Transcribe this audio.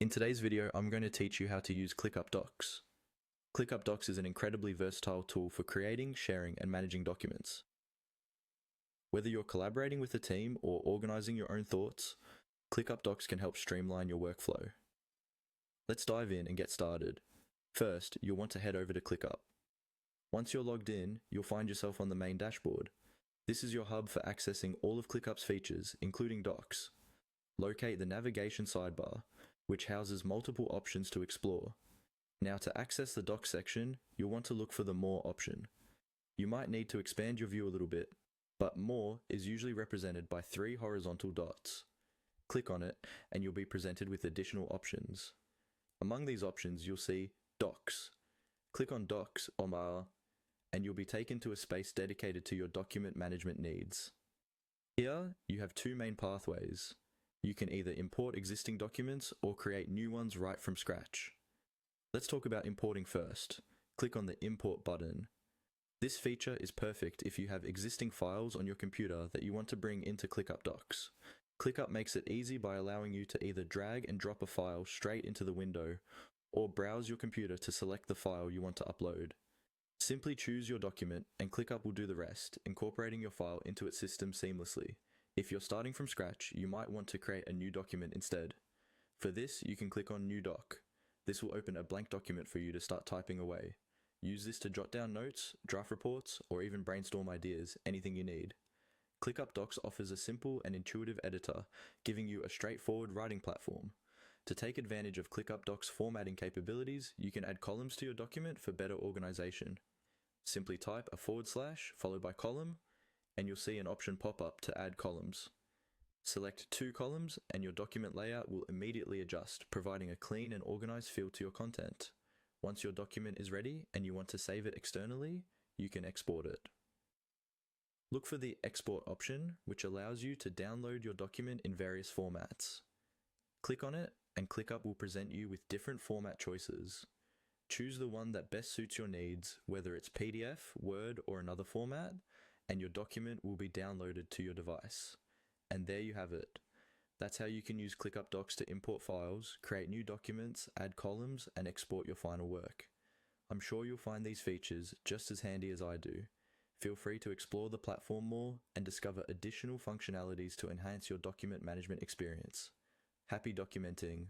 In today's video, I'm going to teach you how to use ClickUp Docs. ClickUp Docs is an incredibly versatile tool for creating, sharing, and managing documents. Whether you're collaborating with a team or organizing your own thoughts, ClickUp Docs can help streamline your workflow. Let's dive in and get started. First, you'll want to head over to ClickUp. Once you're logged in, you'll find yourself on the main dashboard. This is your hub for accessing all of ClickUp's features, including Docs. Locate the navigation sidebar, which houses multiple options to explore. Now, to access the Docs section, you'll want to look for the More option. You might need to expand your view a little bit, but More is usually represented by 3 horizontal dots. Click on it, and you'll be presented with additional options. Among these options, you'll see Docs. Click on Docs or Bar, and you'll be taken to a space dedicated to your document management needs. Here, you have 2 main pathways. You can either import existing documents or create new ones right from scratch. Let's talk about importing first. Click on the Import button. This feature is perfect if you have existing files on your computer that you want to bring into ClickUp Docs. ClickUp makes it easy by allowing you to either drag and drop a file straight into the window or browse your computer to select the file you want to upload. Simply choose your document and ClickUp will do the rest, incorporating your file into its system seamlessly. If you're starting from scratch, you might want to create a new document instead. For this, you can click on New Doc. This will open a blank document for you to start typing away. Use this to jot down notes, draft reports, or even brainstorm ideas, anything you need. ClickUp Docs offers a simple and intuitive editor, giving you a straightforward writing platform. To take advantage of ClickUp Docs' formatting capabilities, you can add columns to your document for better organization. Simply type a / followed by column, and you'll see an option pop up to add columns. Select 2 columns and your document layout will immediately adjust, providing a clean and organized feel to your content. Once your document is ready and you want to save it externally, you can export it. Look for the Export option, which allows you to download your document in various formats. Click on it and ClickUp will present you with different format choices. Choose the one that best suits your needs, whether it's PDF, Word, or another format, and your document will be downloaded to your device. And there you have it. That's how you can use ClickUp Docs to import files, create new documents, add columns, and export your final work. I'm sure you'll find these features just as handy as I do. Feel free to explore the platform more and discover additional functionalities to enhance your document management experience. Happy documenting!